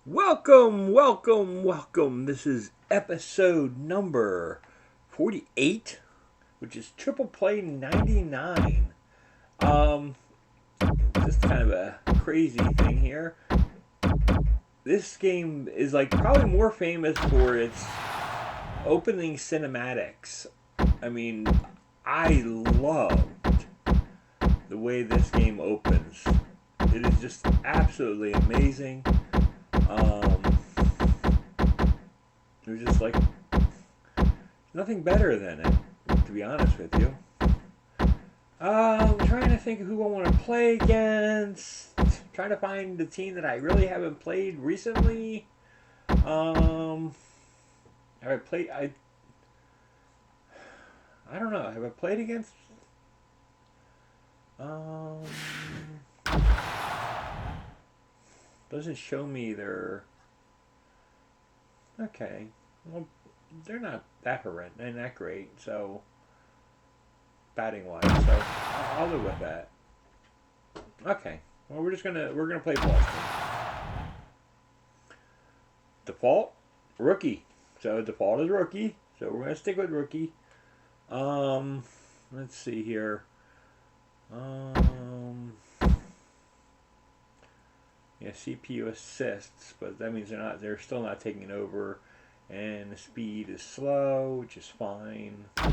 Welcome, welcome, welcome. This is episode number 48, which is Triple Play 99. Um, just kind of a crazy thing here. This game is like probably more famous for its opening cinematics. I mean, I loved the way this game opens. It is just absolutely amazing. It was just like nothing better than it, to be honest with you. I'm trying to think of who I want to play against. Trying to find the team that I really haven't played recently. Have I played? I don't know. Have I played against? Doesn't show me their. Okay. Well, they're not that horrendous and that great, so batting wise, so I'll live with that. Okay. Well, we're gonna play Boston. Default rookie. So default is rookie. So we're gonna stick with rookie. Let's see here. Yeah, CPU assists, but that means they're still not taking over, and the speed is slow, which is fine. I'm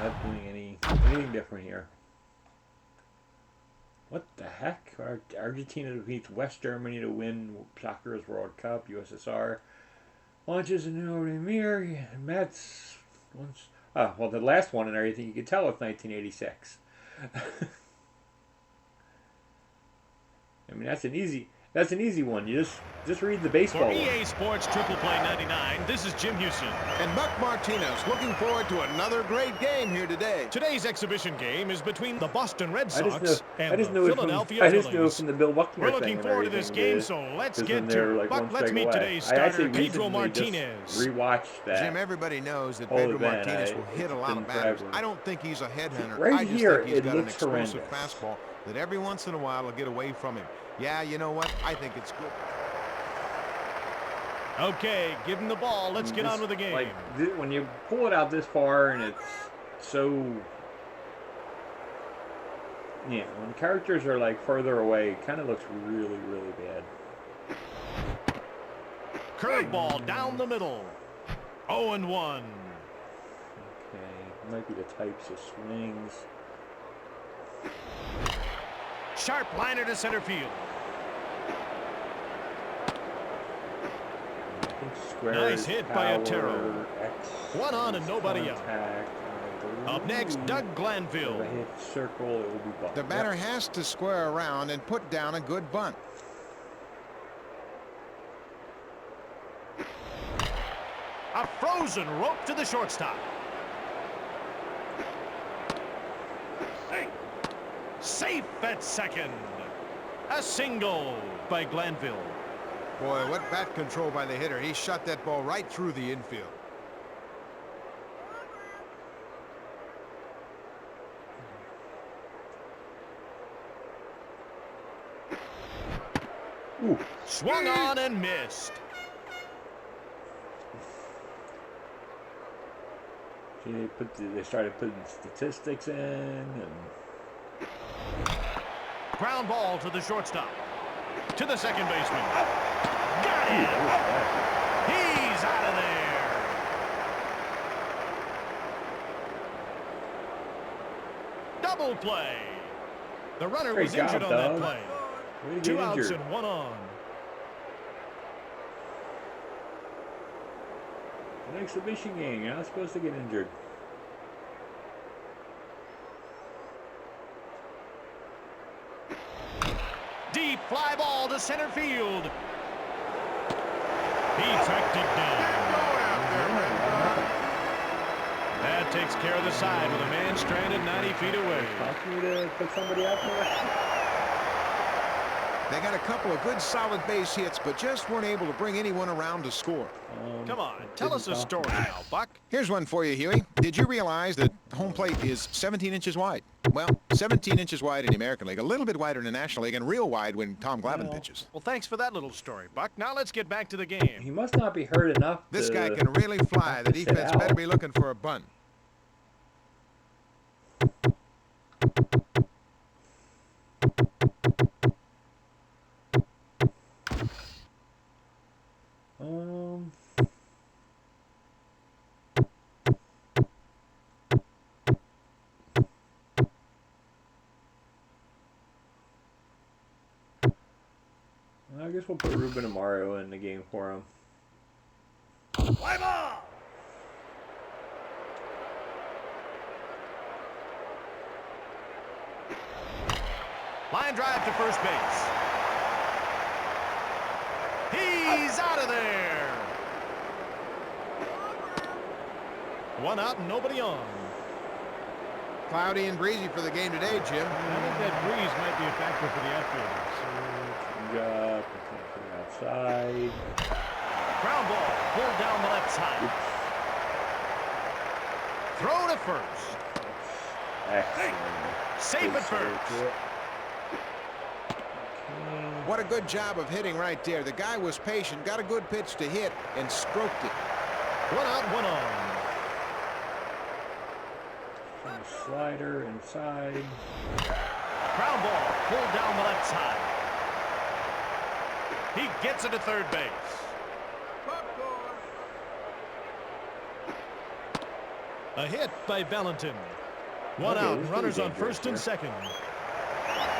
not doing anything different here. What the heck? Argentina defeats West Germany to win Soccer's World Cup. USSR launches a new mirror. Mets once. Oh, well, the last one and everything, you can tell it's 1986. I mean, that's an easy one. You just read the baseball For one. EA Sports Triple Play 99, this is Jim Houston. And Buck Martinez, looking forward to another great game here today. Today's exhibition game is between the Boston Red I Sox and the Philadelphia Phillies. I just knew it from the Bill Buckner We're thing looking and forward to this everything, game, so let's get they're, to it. like, Buck, one let's strike meet away. today's I actually starter, Pedro recently Martinez. just rewatched that. Jim, everybody knows that whole Pedro event. Martinez will hit a lot of been batters. forever. I don't think he's a headhunter. Right I just here, think he's it got an looks explosive horrendous. fastball that every once in a while will get away from him. Yeah, you know what? I think it's good. Okay, give him the ball. Let's get on with the game. Like, when you pull it out this far and it's so... Yeah, when characters are like further away, it kind of looks really, really bad. Curveball down the middle. 0-1. Okay, might be the types of swings. Sharp liner to center field. Nice hit by Otero. One on and nobody out. Up next, Doug Glanville. If I hit circle, it will be ball. The batter has to square around and put down a good bunt. A frozen rope to the shortstop. Hey. Safe at second. A single by Glanville. Boy, what bat control by the hitter. He shot that ball right through the infield. Ooh. Swung on and missed. See, they started putting statistics in, and Ground ball to the shortstop. To the second baseman. Got him. He's out of there. Double play. The runner Great was injured job, on that Doug. play. way to get 2 outs injured. and 1 on. An exhibition game. You're not supposed to get injured. Deep fly ball to center field. He tracked it down. That takes care of the side with a man stranded 90 feet away. Want me to put somebody out there? They got a couple of good solid base hits, but just weren't able to bring anyone around to score. Come on, tell us a story now, Buck. Here's one for you, Huey. Did you realize that home plate is 17 inches wide? Well, 17 inches wide in the American League, a little bit wider in the National League, and real wide when Tom Glavine pitches. Well, thanks for that little story, Buck. Now let's get back to the game. He must not be hurt enough. This guy can really fly. The sit defense out. better be looking for a bunt. I guess we'll put Ruben Amaro in the game for him. Fly ball! Line drive to first base. He's out of there. One out and nobody on. Cloudy and breezy for the game today, Jim. I think that breeze might be a factor for the outfield. Up, outside. Ground ball pulled down the left side. Throw to first. Excellent. Safe at first. What a good job of hitting right there. The guy was patient, got a good pitch to hit, and stroked it. One out, one on. Slider inside. Ground ball pulled down the left side. He gets it to third base. A hit by Valentin. One Okay, out, this is runners pretty on first and dangerous second.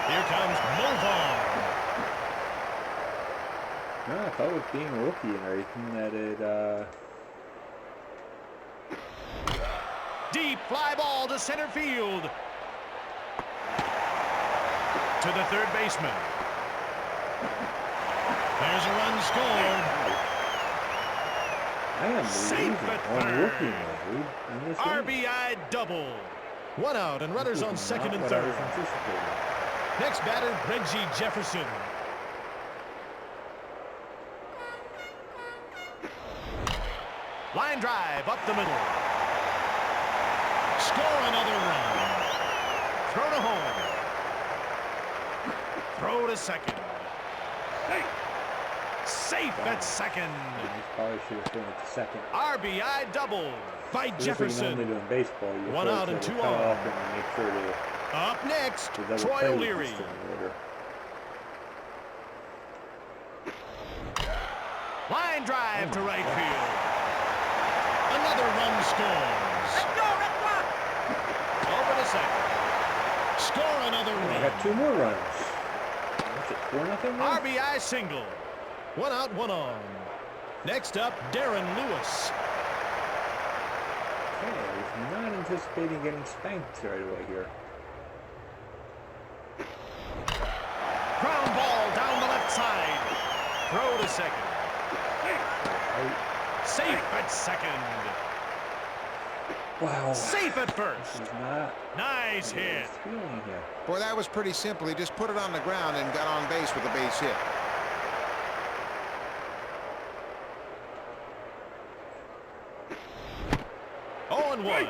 Here comes Movan. No, I thought with being a rookie and everything that it, Deep fly ball to center field. To the third baseman. There's a run scored. I am Safe losing at on third. rookie mode in this game. RBI double. One out and runners This on is second not and what I third. was anticipating. Next batter, Reggie Jefferson. Line drive up the middle. Score another run. Throw to home. Throw to second. Hey. Safe at second. He probably should have thrown it to second. RBI double by This is what you normally Jefferson. do in baseball. You One throw it out to and the two cutoff on. and make sure to Up next, double Troy play with O'Leary. this in order. Line drive to right field. Another run scores. Over to second. Score another They run. got two more runs. What's it, 4-0 now? RBI single. One out, one on. Next up, Darren Lewis. Okay, I was not anticipating getting spanked right away here. Ground ball down the left side. Throw to second. Safe at second. Wow. Safe at This first. is not Nice what I hit. was feeling here. Boy, that was pretty simple. He just put it on the ground and got on base with a base hit. Oh, and 1.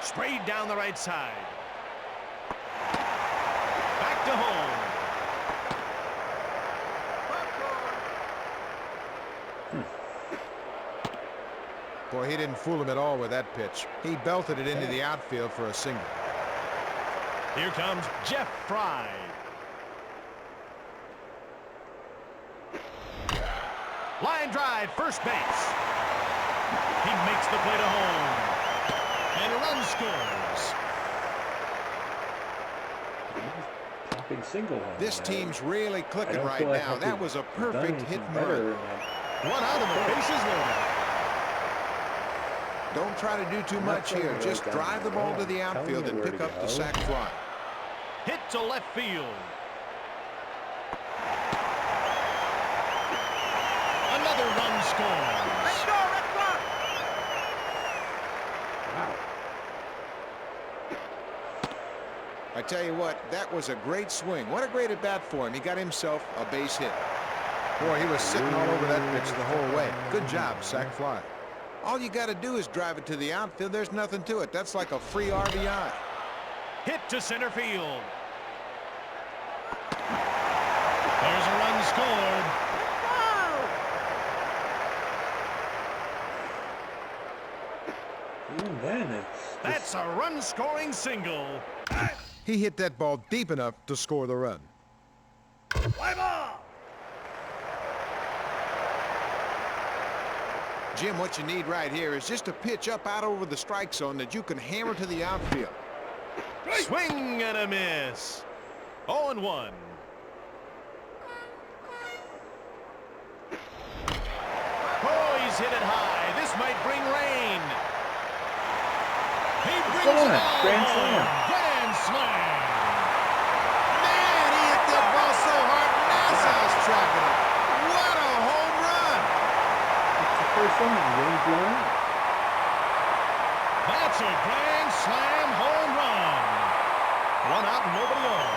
Sprayed down the right side. Back to home. Boy, he didn't fool him at all with that pitch. He belted it into the outfield for a single. Here comes Jeff Fry. Line drive, first base. He makes the play to home. And a run scores. Popping single on This that. team's really I clicking don't right feel like I now. That could was a have done perfect anything hit and better run. in that. One out and the bases loaded. Don't try to do too I'm much not here. throwing it Just right drive the down ball the to the wall. Tell outfield me and where pick to up the go. sac fly. Hit to left field. Another run scores. Wow. I tell you what, that was a great swing. What a great at bat for him. He got himself a base hit. Boy, he was sitting all over that pitch the whole way. Good job, sac fly. All you got to do is drive it to the outfield. There's nothing to it. That's like a free RBI. Hit to center field. There's a run scored. Ooh, man, That's a run-scoring single. He hit that ball deep enough to score the run. Play ball. Jim, what you need right here is just a pitch up out over the strike zone that you can hammer to the outfield. Swing and a miss. 0-1. Oh, he's hit it high. This might bring rain. He brings it all Grand home. slam. Grand slam. Man, he hit that ball so hard, NASA's tracking it. What a home run! it's the first one. Really blown out. That's a grand slam home run. One out, nobody on.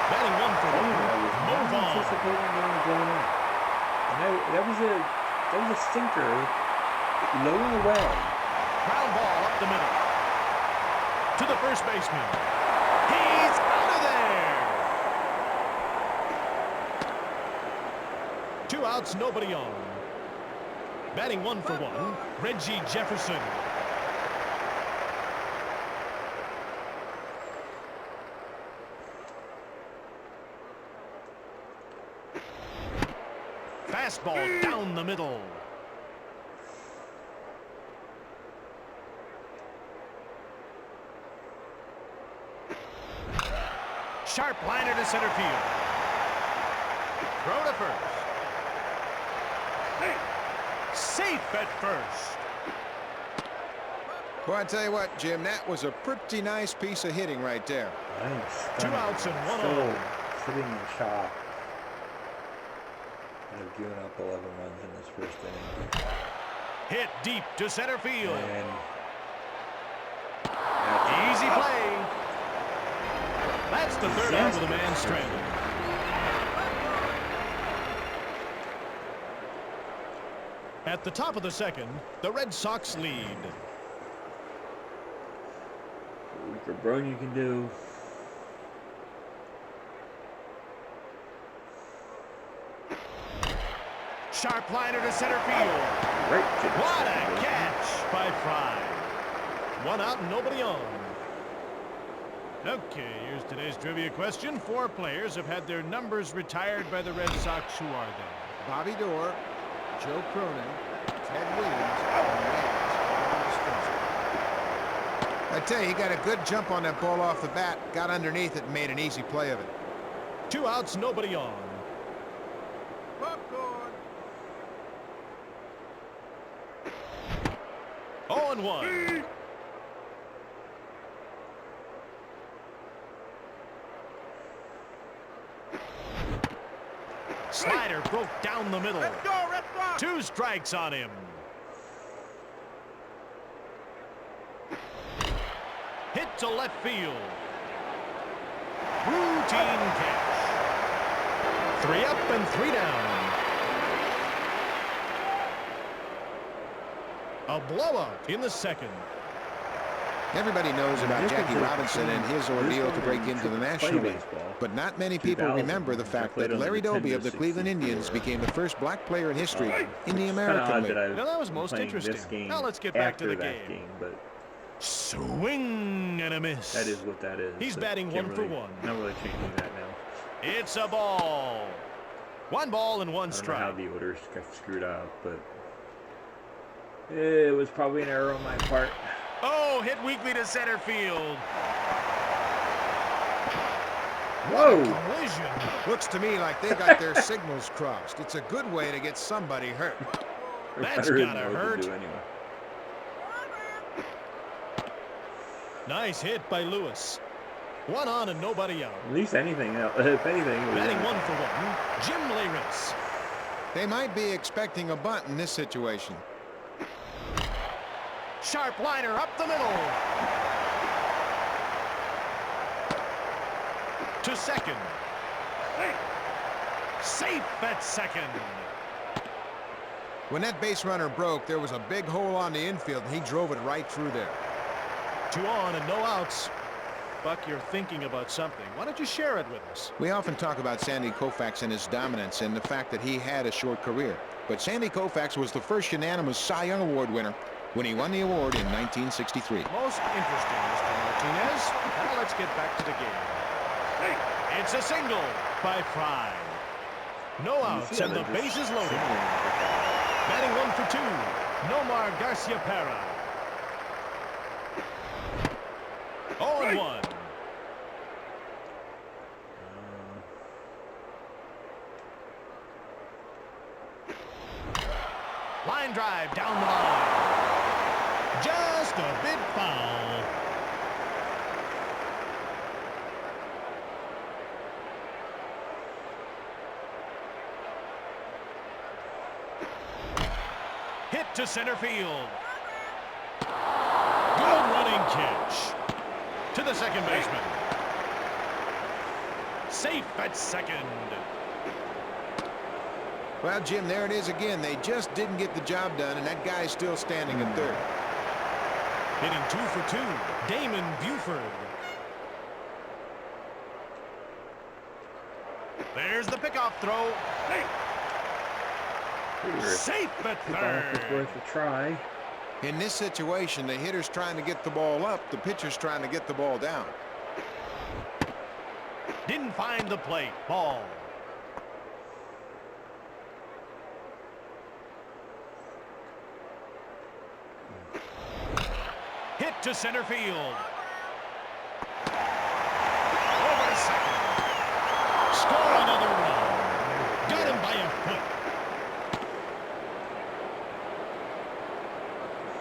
Batting one for I one. was Move not on. anticipating getting blown out. And that was a sinker low and well. Ground ball up the middle. To the first baseman. He's out of there. 2 outs, nobody on. Batting one for one, Reggie Jefferson. Fastball down the middle. Sharp liner to center field. Throw to first. Safe at first. Well, I tell you what, Jim, that was a pretty nice piece of hitting right there. I am 2 stunned. outs and 1 Still on. sitting in shock. I've given up 11 runs in this first inning. Hit deep to center field. And Easy play. That's the third out with a man stranded. At the top of the second, the Red Sox lead. weaker burn you can do. Sharp liner to center field. Right to the What a center. catch by Fry. 1 out and nobody on. Okay, here's today's trivia question. 4 players have had their numbers retired by the Red Sox. Who are they? Bobby Doerr, Joe Cronin, Ted Williams, and Lance Spencer. I tell you, he got a good jump on that ball off the bat, got underneath it, and made an easy play of it. 2 outs, nobody on. Popcorn. 0-1. Slider broke down the middle. Let's go, Red Sox! 2 strikes on him. Hit to left field. Routine catch. 3 up and 3 down. A blowout in the second. Everybody knows about Jackie Robinson and his ordeal to break into the National League, but not many people remember the fact that Larry Doby of the Cleveland Indians became the first black player in history in the American League. Now that was most interesting. Now let's get back to the game. But Swing and a miss. that is what that is. He's So batting can't 1 for really- 1. Not really changing that now. It's a ball. 1 ball and 1 I don't know how strike. the orders got screwed up, but it was probably an error on my part. Oh, hit weakly to center field. Whoa! Collision. Looks to me like they got their signals crossed. It's a good way to get somebody hurt. That's Better than gotta what to hurt. do anyway. Nice hit by Lewis. 1 on and nobody out. At least anything else. If anything, it was Batting 1 for 1. Jim Leyritz. They might be expecting a bunt in this situation. Sharp liner up the middle. To second. Safe at second. When that base runner broke, there was a big hole on the infield, and he drove it right through there. 2 on and no outs. Buck, you're thinking about something. Why don't you share it with us? We often talk about Sandy Koufax and his dominance and the fact that he had a short career. But Sandy Koufax was the first unanimous Cy Young Award winner when he won the award in 1963. Most interesting, Mr. Martinez. Now let's get back to the game. It's a single by Fry. No outs and the bases loaded. Batting 1 for 2, Nomar Garcia-Parra. 0-1. Line drive down the line. Just a bit foul. Hit to center field. Good running catch. To the second baseman. Safe at second. Well, Jim, there it is again. They just didn't get the job done, and that guy's still standing at third. Hitting 2 for 2, Damon Buford. There's the pickoff throw. Safe at third. It's worth a try. In this situation, the hitter's trying to get the ball up, the pitcher's trying to get the ball down. Didn't find the plate. Ball. Hit to center field. Over to second. Score another run. Got him by a foot.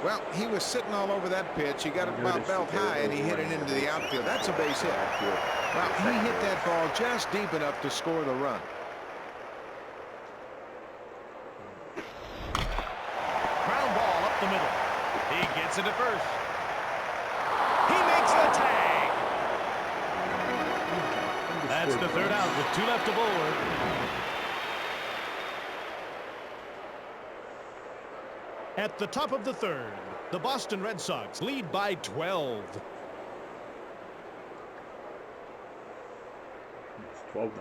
Well, he was sitting all over that pitch. He got it about belt high, and he hit it into the outfield. That's a base hit. Well, he hit that ball just deep enough to score the run. Ground ball up the middle. He gets it at first. He makes the tag. That's the third out with 2 left to board. At the top of the third, the Boston Red Sox lead by 12. It's 12-0.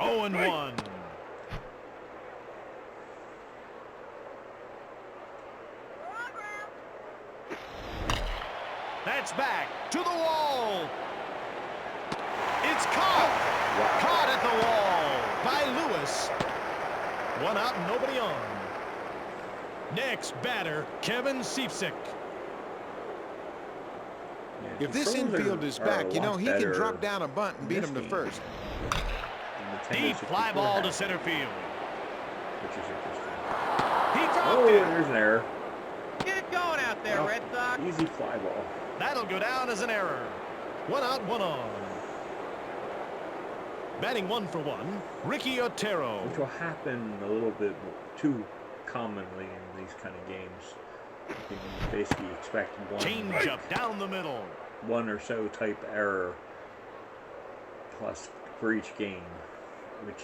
0-1. That's back to the wall. It's caught. Caught at the wall by Lewis. 1 out, nobody on. Next batter, Kevin Seifsick. If this infield is back, you know, he can drop down a bunt and beat him to first. Deep fly ball to center field. Which is interesting. He dropped Oh, it. there's an error. Get going out there, Red Sox. Easy fly ball. That'll go down as an error. 1 out, 1 on. Batting 1 for 1, Ricky Otero. Which will happen a little bit too commonly in these kind of games. You can basically expect Change up down the middle. one or so type error plus for each game, which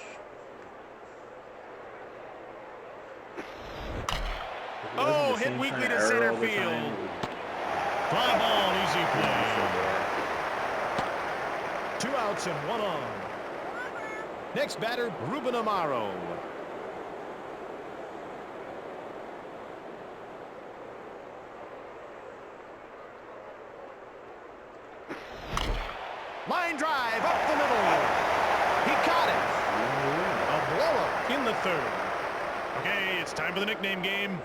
Oh, hit weakly to center field. Fly ball, easy play. 2 outs and 1 on. Next batter, Ruben Amaro. Line drive up the middle. He caught it. A blowout in the third. Okay, it's time for the nickname game.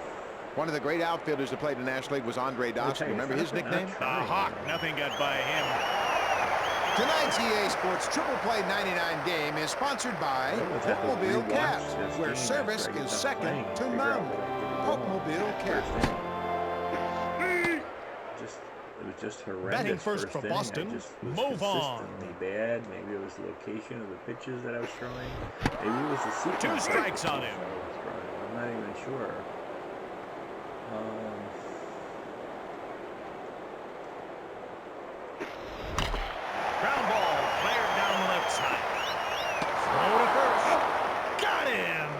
One of the great outfielders that played in the National League was Andre Dawson. Remember his nickname? The Hawk. Nothing got by him. Tonight's EA Sports Triple Play 99 game is sponsored by Polkmobile Cabs, where service is second to none. Polkmobile Cabs. It was just horrendous. Batting first for inning. Boston, I just was Mo Vaughn. consistently bad. Maybe it was the location of the pitches that I was throwing. Maybe it was the sequence. 2 strikes on him. I'm not even sure. Ground ball, fired down the left side. him.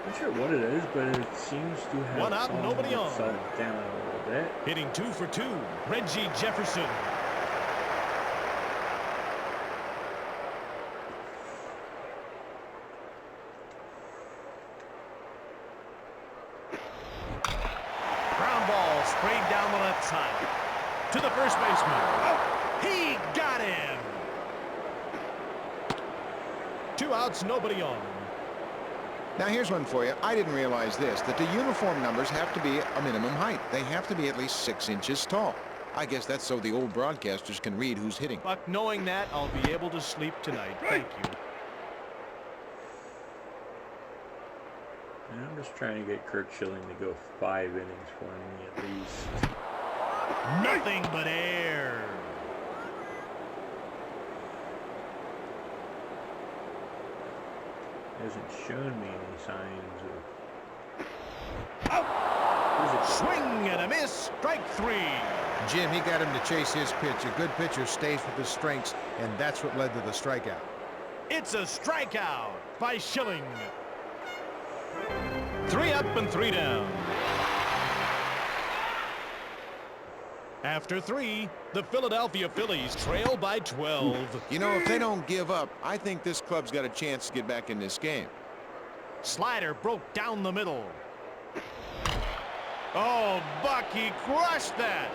Not sure what it is, but it seems to have One out, calmed nobody on. itself down a little bit. Hitting 2 for 2, Reggie Jefferson. Ground ball sprayed down the left side. To the first baseman. He got him. 2 outs, nobody on. Now here's one for you. I didn't realize this, that the uniform numbers have to be a minimum height. They have to be at least 6 inches tall. I guess that's so the old broadcasters can read who's hitting. Buck, knowing that, I'll be able to sleep tonight. Thank you. And I'm just trying to get Kurt Schilling to go 5 innings for me at least. Nothing but air. Hasn't shown me any signs of... Swing and a miss. Strike 3. Jim, he got him to chase his pitch. A good pitcher stays with his strengths, and that's what led to the strikeout. It's a strikeout by Schilling. 3 up and 3 down. After 3, the Philadelphia Phillies trail by 12. You know, if they don't give up, I think this club's got a chance to get back in this game. Slider broke down the middle. Oh, Buck, he crushed that.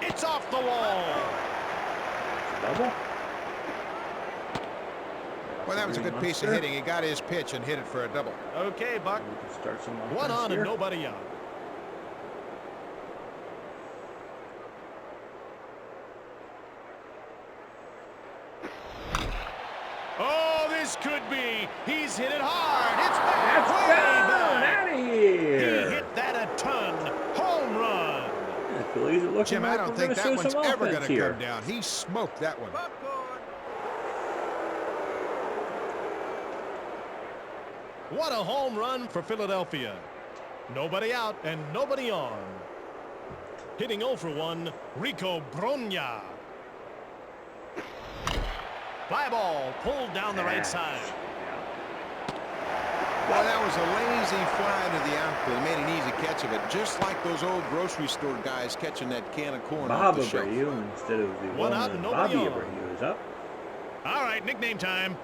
It's off the wall. Double? Well, that was a good piece of hitting. He got his pitch and hit it for a double. Okay, Buck. We can start some 1 on here. and nobody out. Oh, this could be. He's hit it hard. It's back. That's Way gone back. out of He here. hit that a ton. Home run. The Phillies are looking Jim, like I don't we're think gonna that show one's some ever offense going to here. come down. He smoked that one. What a home run for Philadelphia. Nobody out and nobody on. Hitting 0 for 1, Rico Brogna. Fly ball pulled down the right side. Well, that was a lazy fly to the outfield. Made an easy catch of it, just like those old grocery store guys catching that can of corn off Bob the shelf. Abreu instead of the One out one and Bobby nobody on. Abreu is up. All right, nickname time.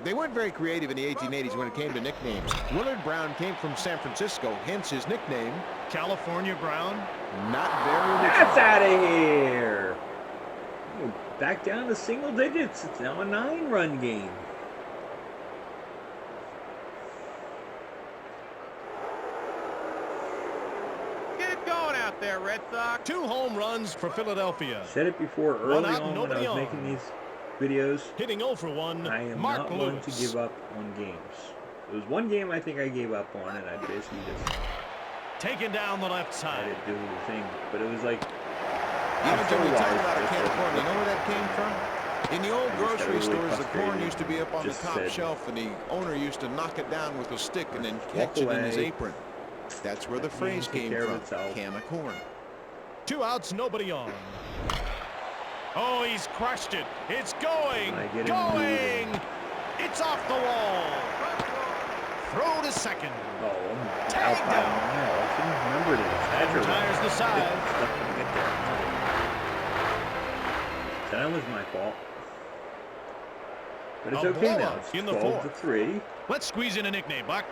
They weren't very creative in the 1880s when it came to nicknames. Willard Brown came from San Francisco, hence his nickname. California Brown. Not very original. That's out of here. Oh, back down to single digits. It's now a 9-run game. Get it going out there, Red Sox. 2 home runs for Philadelphia. Said it before early out, on when I nobody was on. making these videos. Hitting 0 for 1, I am Mark not Lewis. one to give up on games. There was one game I think I gave up on, and I basically just Taken down the left had side. to do the thing. But it was like, You know, Jim, we talk about a can of corn. You know where that came from? In the old I just got grocery really stores, the corn frustrated. used to be up on the Just top said- shelf, and the owner used to knock it down with a stick and then Walk catch it in his away. apron. That's where the Let phrase the game came take care from, of itself. can of corn. 2 outs, nobody on. Oh, he's crushed it. It's going. I get him Going. moving. It's off the wall. Throw to second. oh, I'm Tag out by a down. mile. I should have remembered it. And retires the side. Stuff to get there. So that was my fault. But it's A okay now. blowout It's in the 12 to fourth. 3. Let's squeeze in a nickname, Buck.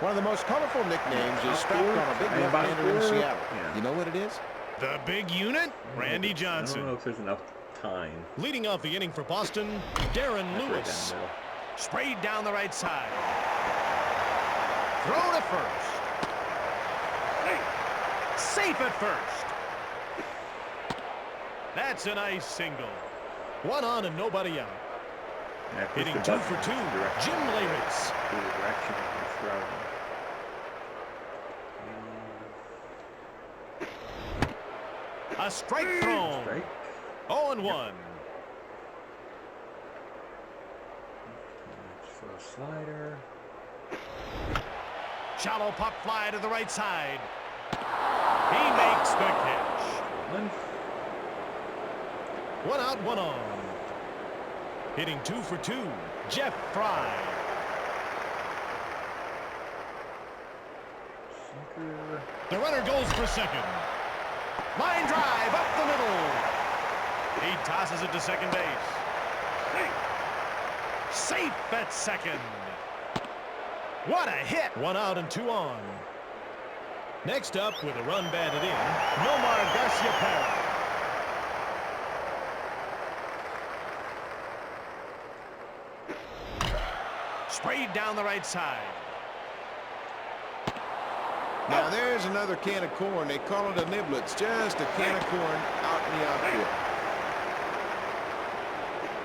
One of the most colorful nicknames is strapped on a big Hey, left-hander in Buck. Seattle. Yeah. You know what it is? The big unit, Randy I don't know Johnson. if there's enough time. Leading off the inning for Boston, Darren That's right Lewis. down the middle. Sprayed down the right side. Throw to first. Safe at first. That's a nice single. 1 on and nobody out. Yeah, push Hitting the 2 button for 2, in the direction- Jim Leyritz. to the direction of the throw. A strike thrown. Strike. 0-1. For a slider. Shallow pop fly to the right side. He makes the catch. One. 1 out, 1 on. Hitting 2 for 2, Jeff Fry. The runner goes for second. Line drive up the middle. He tosses it to second base. Safe at second. What a hit. 1 out and 2 on. Next up with a run batted in, Nomar Garcia-Parra. Sprayed down the right side. Now there's another can of corn. They call it a niblets. Just a can of corn out in the outfield.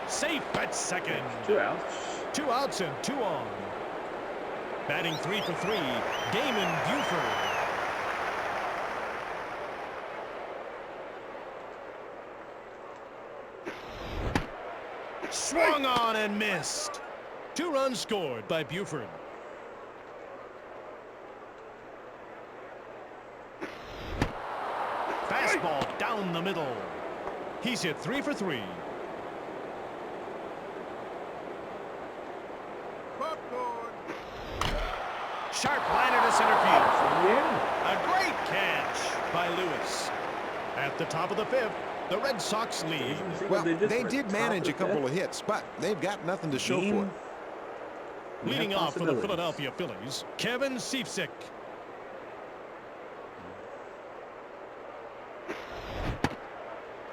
Safe at second. 2 outs. 2 outs and 2 on. Batting 3 for 3, Damon Buford. Swung on and missed. 2 runs scored by Buford. Fastball down the middle. He's hit 3 for 3. Sharp liner to center field. Yeah. A great catch by Lewis. At the top of the 5th, the Red Sox lead. Well, they did manage a couple of hits, but they've got nothing to show for it. Leading off for the Philadelphia Phillies, Kevin Seifsick.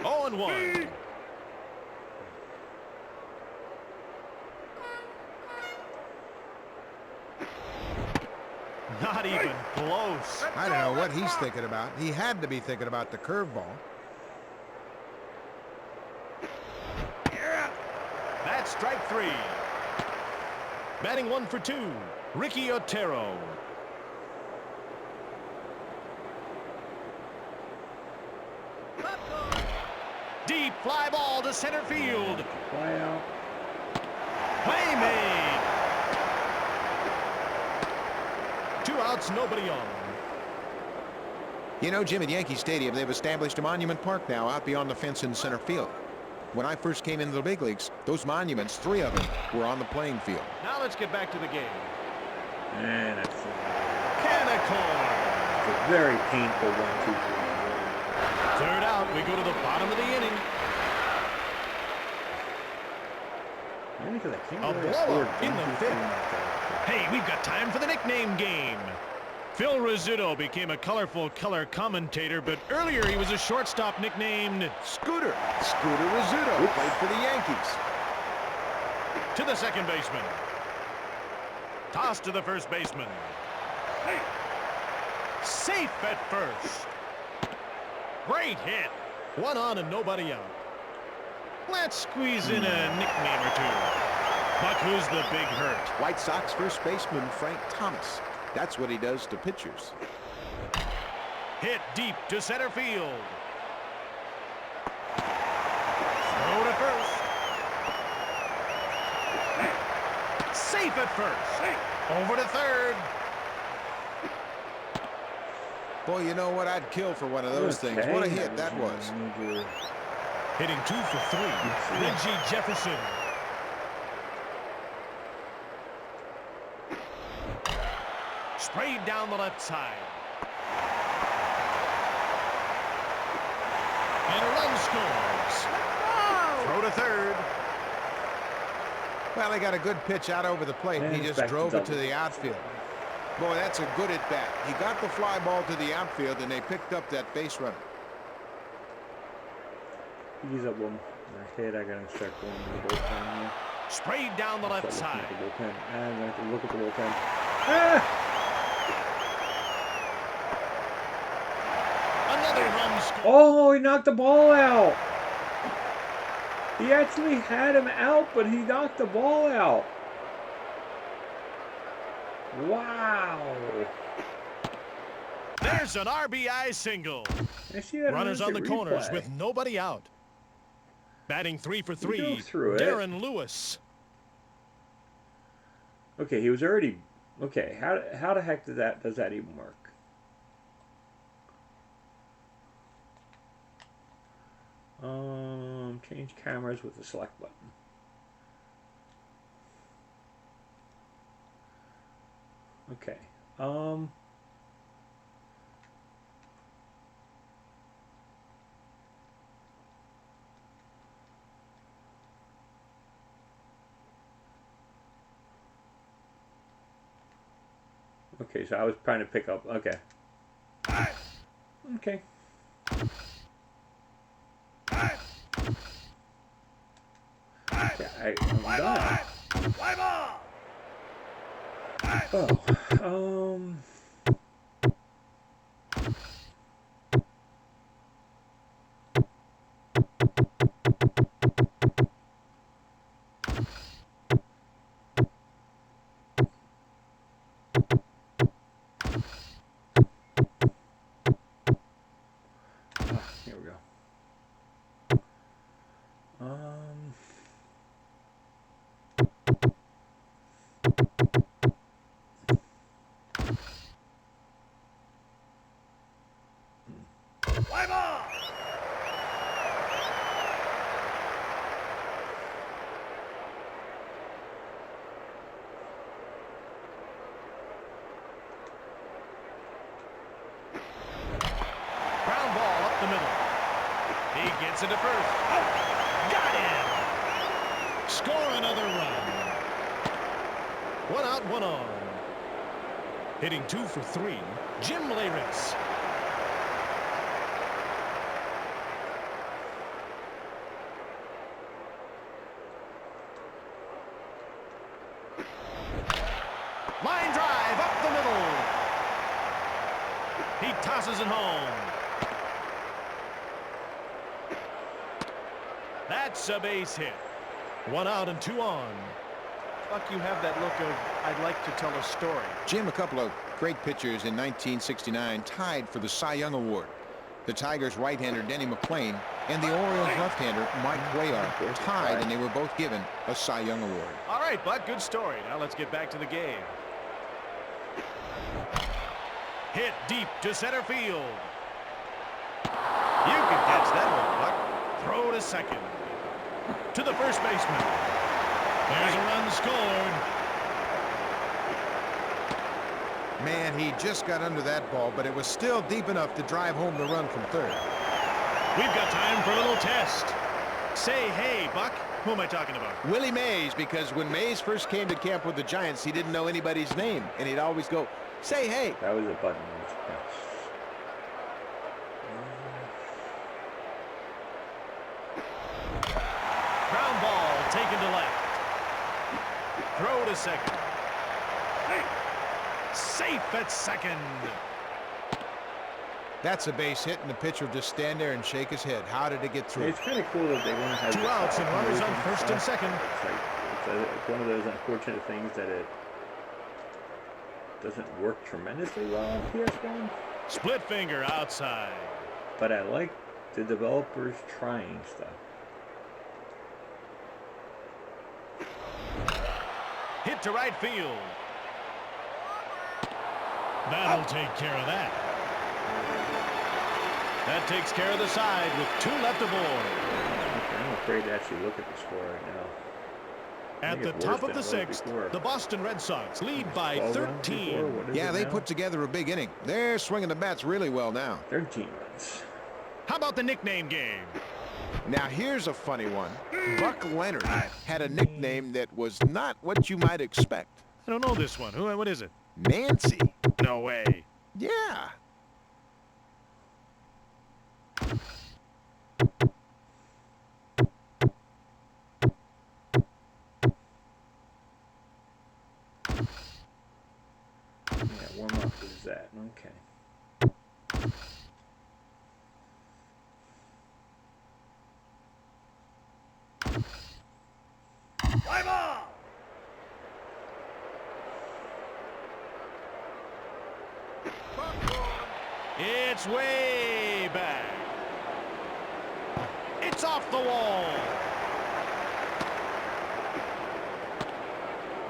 Oh, and 1. Not even close. I don't know what he's thinking about. He had to be thinking about the curveball. That's strike 3. Batting 1 for 2, Ricky Otero. Deep fly ball to center field. Fly out. Play made. 2 outs, nobody on. You know, Jim, at Yankee Stadium, they've established a monument park now out beyond the fence in center field. When I first came into the big leagues, those monuments, 3 of them, were on the playing field. Now let's get back to the game. And that's a Canaccord. very painful 1-2-3. 3rd out, we go to the bottom of the inning. Maybe because I can't A really blowout afford in the 1-2-3 fifth. like that. Hey, we've got time for the nickname game. Phil Rizzuto became a colorful color commentator, but earlier he was a shortstop nicknamed Scooter. Scooter Rizzuto played for the Yankees. to the second baseman. Toss to the first baseman. Safe at first. Great hit. 1 on and nobody out. Let's squeeze in a nickname or 2. Buck, who's the big hurt? White Sox first baseman Frank Thomas. That's what he does to pitchers. Hit deep to center field. Throw to first. Safe at first. Over to third. Boy, you know what? I'd kill for one of those things. What a hit that was. Hitting 2 for 3. Reggie Jefferson. Sprayed down the left side. And a run scores. Throw to third. Well, they got a good pitch out over the plate, and he just drove it to the outfield. Boy, that's a good at bat. He got the fly ball to the outfield, and they picked up that base runner. Use up one. My head, I gotta start going to the bullpen here. Sprayed down the left Start side. looking at the bullpen. And I have to look at the bullpen. Ah! Another run score. Oh, he knocked the ball out. He actually had him out, but he knocked the ball out. Wow. There's an RBI single. I see that Runners on the replay. corners with nobody out. Batting 3 for 3, go through it. Darren Lewis. Okay, he was already. Okay, how the heck does that even work? Change cameras with the select button. Okay. Okay, so I was trying to pick up. Okay. Okay. Okay, I'm done. Oh, here we go. Ground ball up the middle. He gets into first. Oh, got him. Score another run. 1 out, 1 on. Hitting 2 for 3, Jim Leyritz. Line drive up the middle. He tosses it home. That's a base hit. 1 out and 2 on. Buck, you have that look of, I'd like to tell a story. Jim, a couple of great pitchers in 1969 tied for the Cy Young Award. The Tigers' right-hander Denny McClain and the Orioles left-hander Mike Cuellar tied, and they were both given a Cy Young Award. All right, Buck, good story. Now let's get back to the game. Hit deep to center field. You can catch that one, Buck. Throw to second. To the first baseman. There's a run scored. Man, he just got under that ball, but it was still deep enough to drive home the run from third. We've got time for a little test. Say hey, Buck. Who am I talking about? Willie Mays, because when Mays first came to camp with the Giants, he didn't know anybody's name, and he'd always go, say hey. That was a button. Ground ball taken to left. Throw to second. Safe at second. That's a base hit, and the pitcher will just stand there and shake his head. How did it get through? It's kind of cool that they want to have 2 outs and runners on first and second. It's one of those unfortunate things that it doesn't work tremendously well on PS1. Split finger outside. But I like the developers trying stuff. Hit to right field. That'll take care of that. That takes care of the side with 2 left aboard. Okay, I'm afraid to actually look at the score right now. At the top of the 6th, the Boston Red Sox lead by 13. Yeah, they put together a big inning. They're swinging the bats really well now. 13 runs. How about the nickname game? Now, here's a funny one. Buck Leonard had a nickname that was not what you might expect. I don't know this one. What is it? Nancy. No way. Yeah. Yeah, warm up is that. Okay. Fly ball! It's way back. It's off the wall.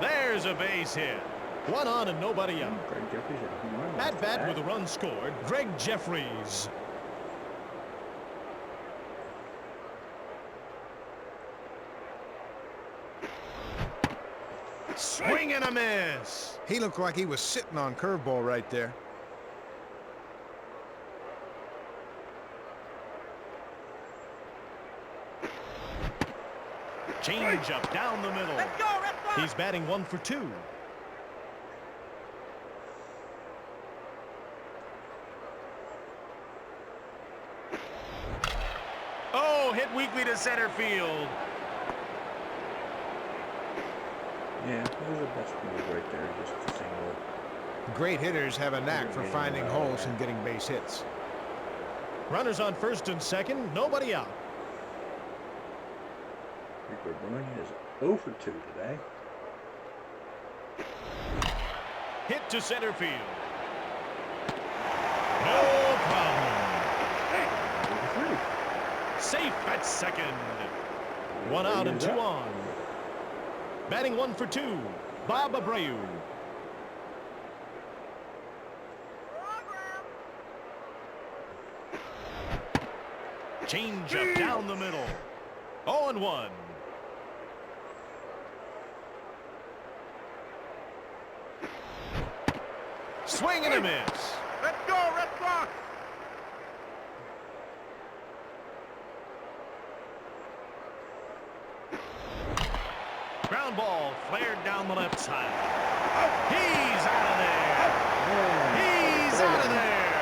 There's a base hit. 1 on and nobody out. Greg Jeffries hit a home run. At bat with a run scored, Greg Jeffries. Swing and a miss. He looked like he was sitting on curveball right there. Change up down the middle. Let's go, Red Sox. He's batting 1 for 2. weakly to center field. Yeah, that was the best move right there, just a single. Great hitters have a knack for finding holes and getting base hits. Runners on first and second, nobody out. Rico Bruni is 0 for 2 today. Hit to center field. No problem. Safe at second. 1 out and 2 on. Batting 1 for 2, Bob Abreu. Change up down the middle. 0-1. Swing and a miss. Let's go, Red Sox. Ground ball flared down the left side. He's out of there. He's out of there.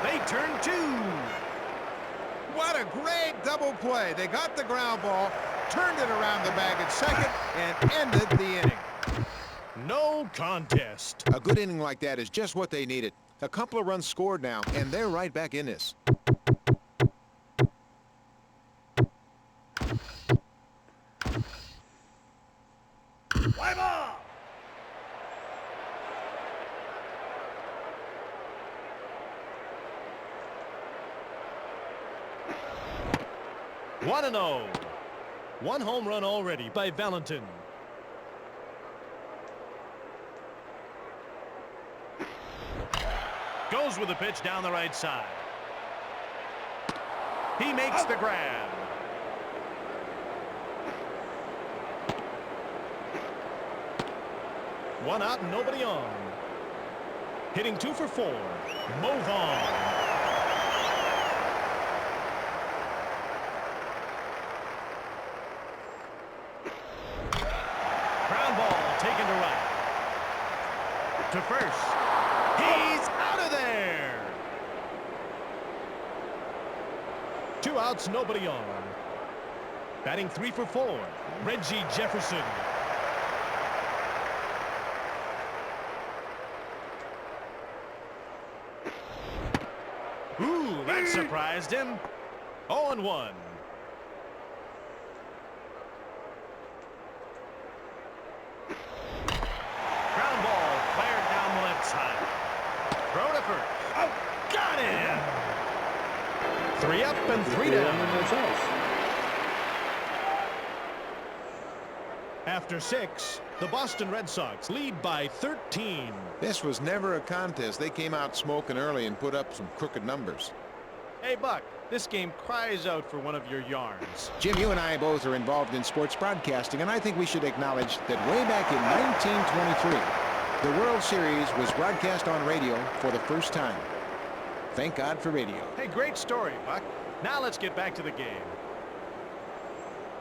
They turn 2. What a great double play. They got the ground ball, turned it around the bag at second, and ended the inning. No contest. A good inning like that is just what they needed. A couple of runs scored now, and they're right back in this. Play ball! One and 0. 1 home run already by Valentin. Goes with the pitch down the right side. He makes the grab. One out and nobody on. Hitting 2 for 4. Mo Vaughn. Ground ball taken to right. To first. He's out of there. 2 outs, nobody on. Batting 3 for 4. Reggie Jefferson. Ooh, that surprised him. 0-1. Ground ball fired down the left side. Throw to first. Oh, got him. 3 up and 3 down. After 6, the Boston Red Sox lead by 13. This was never a contest. They came out smoking early and put up some crooked numbers. Hey, Buck, this game cries out for one of your yarns. Jim, you and I both are involved in sports broadcasting, and I think we should acknowledge that way back in 1923, the World Series was broadcast on radio for the first time. Thank God for radio. Hey, great story, Buck. Now let's get back to the game.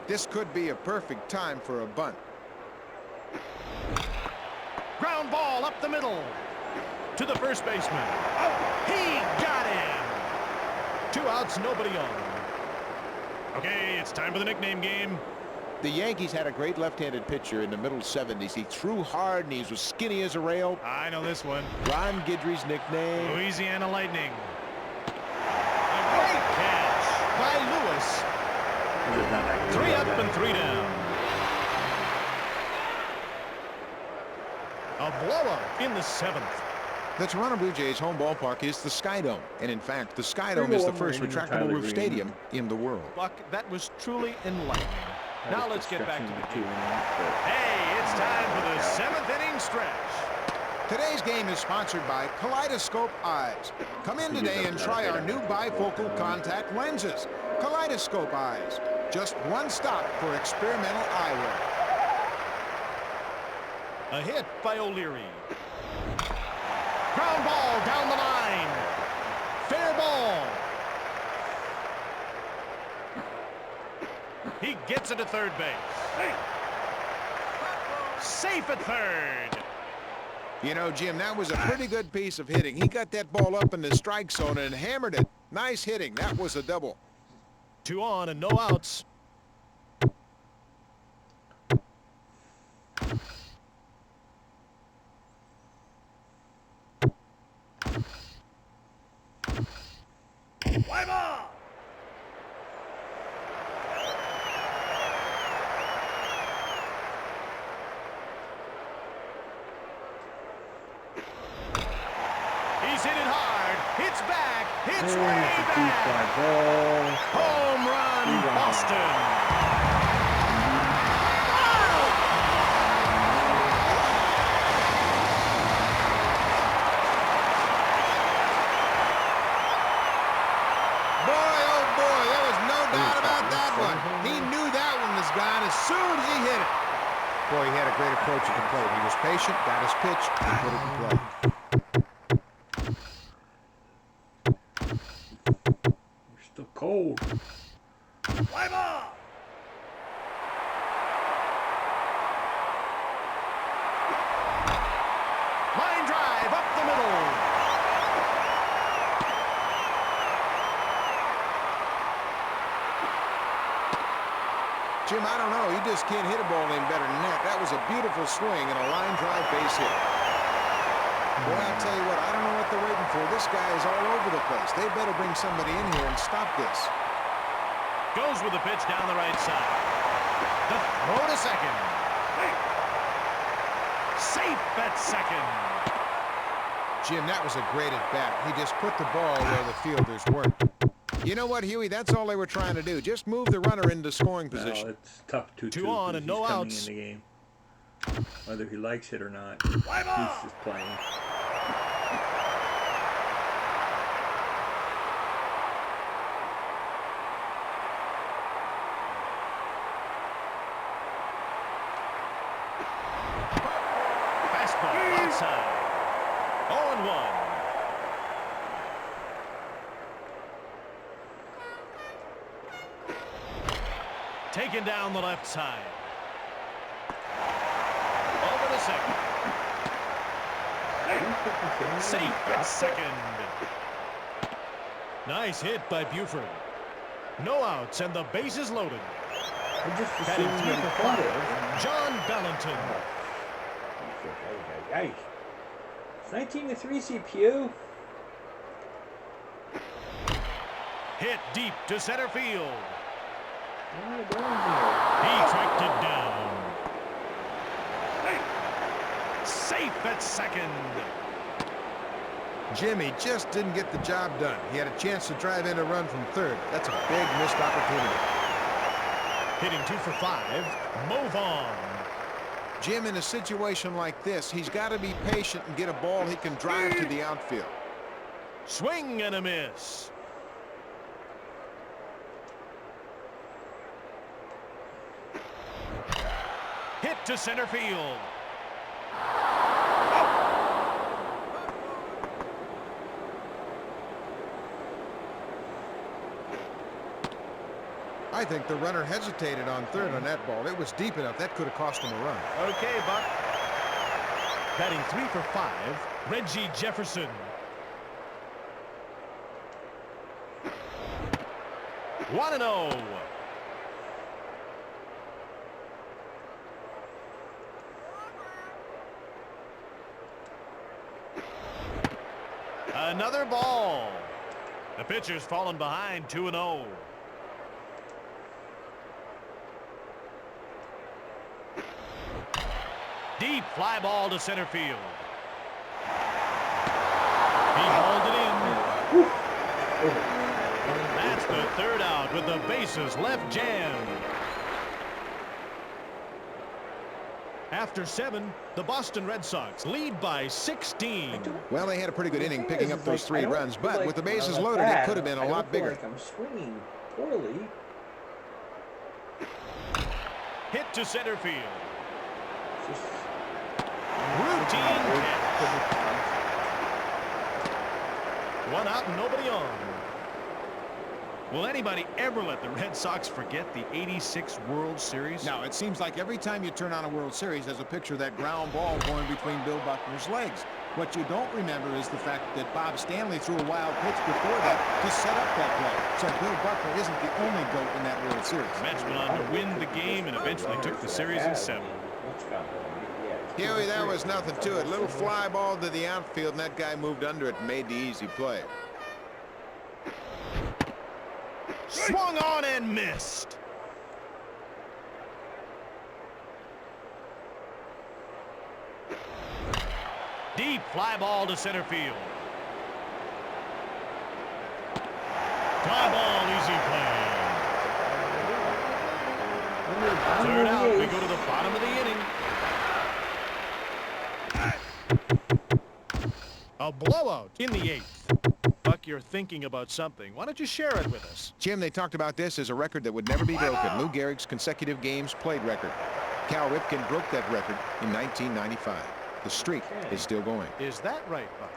This could be a perfect time for a bunt. Ground ball up the middle to the first baseman. He got him. 2 outs, nobody on. Okay, it's time for the nickname game. The Yankees had a great left-handed pitcher in the middle 70s. He threw hard and he was skinny as a rail. I know this one. Ron Guidry's nickname. Louisiana Lightning. A great catch by Lewis. 3 up and 3 down. A blowout in the 7th. The Toronto Blue Jays' home ballpark is the Sky Dome. And in fact, the Sky Dome is the first retractable roof stadium in the world. Buck, that was truly enlightening. Now let's get back to the game. Hey, it's time for the 7th inning stretch. Today's game is sponsored by Kaleidoscope Eyes. Come in today and try our new bifocal contact lenses. Kaleidoscope Eyes. Just one stop for experimental eyewear. A hit by O'Leary. Ground ball down the line. Fair ball. He gets it to third base. Safe at third. You know, Jim, that was a pretty good piece of hitting. He got that ball up in the strike zone and hammered it. Nice hitting. That was a double. 2 on and no outs. Fly ball! He's hit it hard. Hits back. Hits It's way a deep fly back. ball. Home run, Boston. Boy, oh boy, there was no doubt about that one. He knew that one was gone as soon as he hit it. Boy, he had a great approach at the plate. He was patient, got his pitch, and put it in play. We're still cold. Fly ball! Line drive up the middle. Jim, I don't know. You just can't hit a ball any better than that. That was a beautiful swing and a line drive base hit. Boy, I'll tell you what, I don't know what they're waiting for. This guy is all over the place. They better bring somebody in here and stop this. Goes with the pitch down the right side. The throw to second. Safe at second. Jim, that was a great at-bat. He just put the ball where the fielders weren't. You know what, Huey? That's all they were trying to do. Just move the runner into scoring position. Well, it's tough to 2 on and no outs. In the game. Whether he likes it or not. He's just playing. Fastball outside. 0-1. Taken down the left side. Over to second. Safe at second. Nice hit by Buford. No outs and the bases loaded. I just Batting assumed 3 that for he 5. played. John Valentin. Yikes. It's 19-3 CPU. Hit deep to center field. What are you doing here? He tracked it down. Safe at second. Jimmy just didn't get the job done. He had a chance to drive in a run from third. That's a big missed opportunity. Hitting 2 for 5. Move on. Jim, in a situation like this, he's got to be patient and get a ball he can drive to the outfield. Swing and a miss. Hit to center field. I think the runner hesitated on third on that ball. It was deep enough. That could have cost him a run. Okay, Buck. Batting 3 for 5. Reggie Jefferson. One and 0. Another ball. The pitcher's fallen behind 2-0. Deep fly ball to center field. He hauled it in. That's the third out with the bases left jammed. After 7, the Boston Red Sox lead by 16. Well, they had a pretty good inning picking up those 3 runs, but with the bases loaded, it could have been a lot bigger. I'm swinging poorly. Hit to center field. Just Routine catch. 1 out and nobody on. Will anybody ever let the Red Sox forget the '86 World Series? Now, it seems like every time you turn on a World Series, there's a picture of that ground ball going between Bill Buckner's legs. What you don't remember is the fact that Bob Stanley threw a wild pitch before that to set up that play. So Bill Buckner isn't the only GOAT in that World Series. The Mets went on to win the game and eventually took the series in 7. Huey, that was nothing to it. Little fly ball to the outfield, and that guy moved under it and made the easy play. Swung on and missed. Deep fly ball to center field. Fly ball, easy play. Third out, we go to the bottom of the inning. A blowout in the 8th. Buck, you're thinking about something. Why don't you share it with us? Jim, they talked about this as a record that would never be broken. Lou Gehrig's consecutive games played record. Cal Ripken broke that record in 1995. The streak is still going. Is that right, Buck?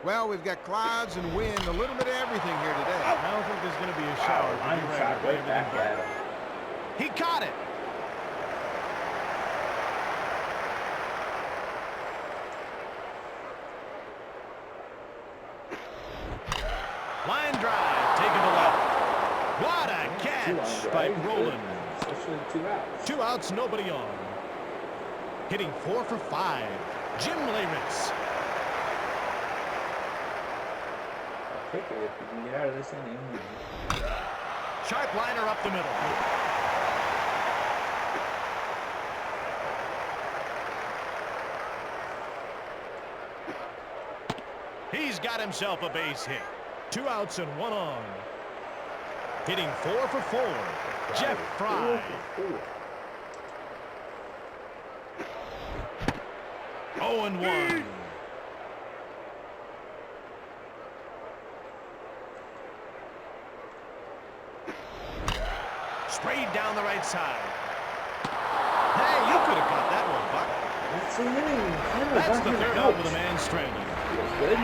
Well, we've got clouds and wind, a little bit of everything here today. I don't think there's going to be a shower. I'm shot right back at him. He caught it. Line drive, taken to left. What a catch by Roland. Especially 2 outs. 2 outs, nobody on. Hitting 4 for 5. Jim Leyritz. I'll take it if you can get out of this inning. Sharp liner up the middle. He's got himself a base hit. 2 outs and 1 on. Hitting 4 for 4. Jeff Fry. 0-1. Sprayed down the right side. Hey, you could have got that one, Buck. That's the inning. That's the 3rd out with a man stranded. Feels good.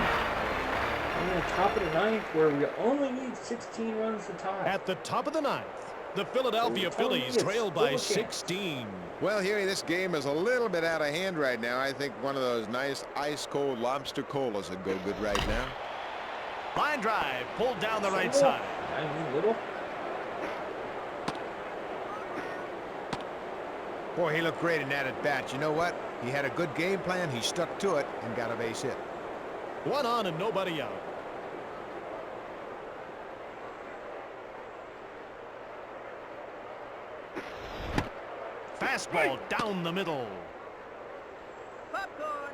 On the top of the 9th, where we only need 16 runs to tie. At the top of the 9th, the Philadelphia Phillies trail by 16. Well, Huey, this game is a little bit out of hand right now. I think one of those nice ice-cold lobster colas would go good right now. Line drive, pulled down the right side. I mean, little. Boy, he looked great in that at bat. You know what? He had a good game plan. He stuck to it and got a base hit. 1 on and nobody out. Fastball down the middle. Popcorn.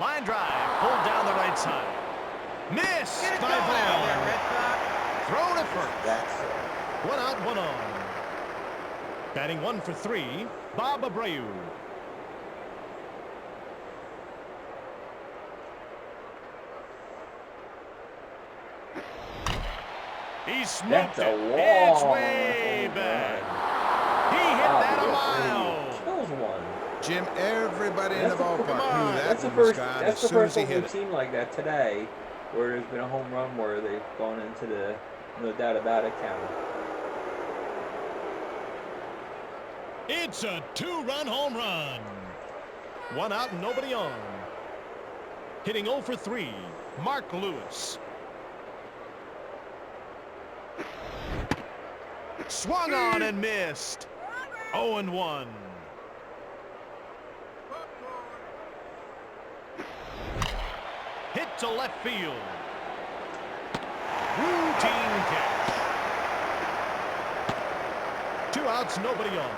Line drive, pulled down the right side. Missed by Vaughn. Thrown at first. That's 1 out, 1 on. Batting 1 for 3, Bob Abreu. He smoked it. It's way back. He hit that a mile. kills one. Jim, everybody in the ballpark knew that That's the one was first. gone That's as the soon as first he one hit we've it. seen like that today, where there's been a home run where they've gone into the no doubt about it count. It's a 2-run home run. 1 out and nobody on. Hitting 0 for 3, Mark Lewis. Swung on and missed. 0-1. Hit to left field. Routine catch. 2 outs, nobody on.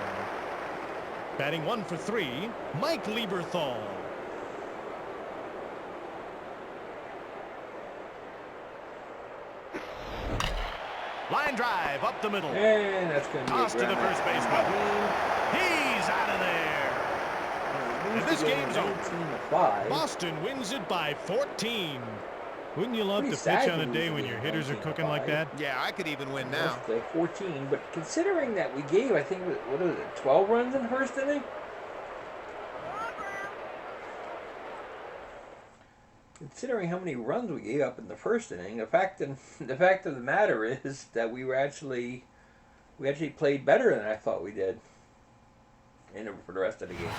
Batting 1 for 3, Mike Lieberthal. Line drive up the middle. And that's going to be Toss to the first baseman. He's out of there. And this game's over. 19-5. Boston wins it by 14. Wouldn't you love Pretty to sad pitch on to a lose day the when game your hitters are cooking 19-5. like that? Yeah, I could even win now. Let's play 14, but considering that we gave, I think, what was it, 12 runs in the first inning? Considering how many runs we gave up in the first inning, the fact of the matter is that we were actually We actually played better than I thought we did. And for the rest of the game.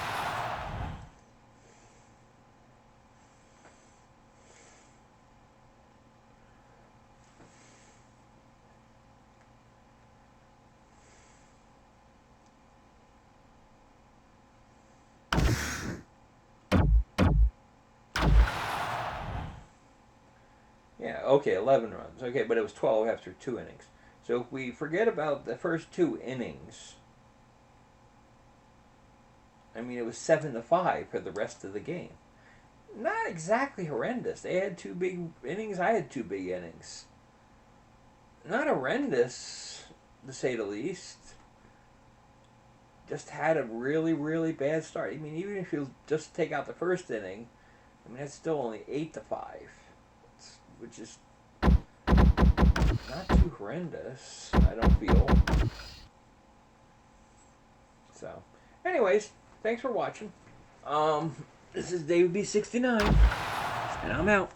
Yeah, okay, 11 runs. Okay, but it was 12 after 2 innings. So if we forget about the first 2 innings, I mean, it was 7-5 for the rest of the game. Not exactly horrendous. They had 2 big innings. I had 2 big innings. Not horrendous, to say the least. Just had a really, really bad start. I mean, even if you just take out the first inning, I mean, that's still only 8-5. Which is not too horrendous, I don't feel. So, anyways, thanks for watching. This is David B69, and I'm out.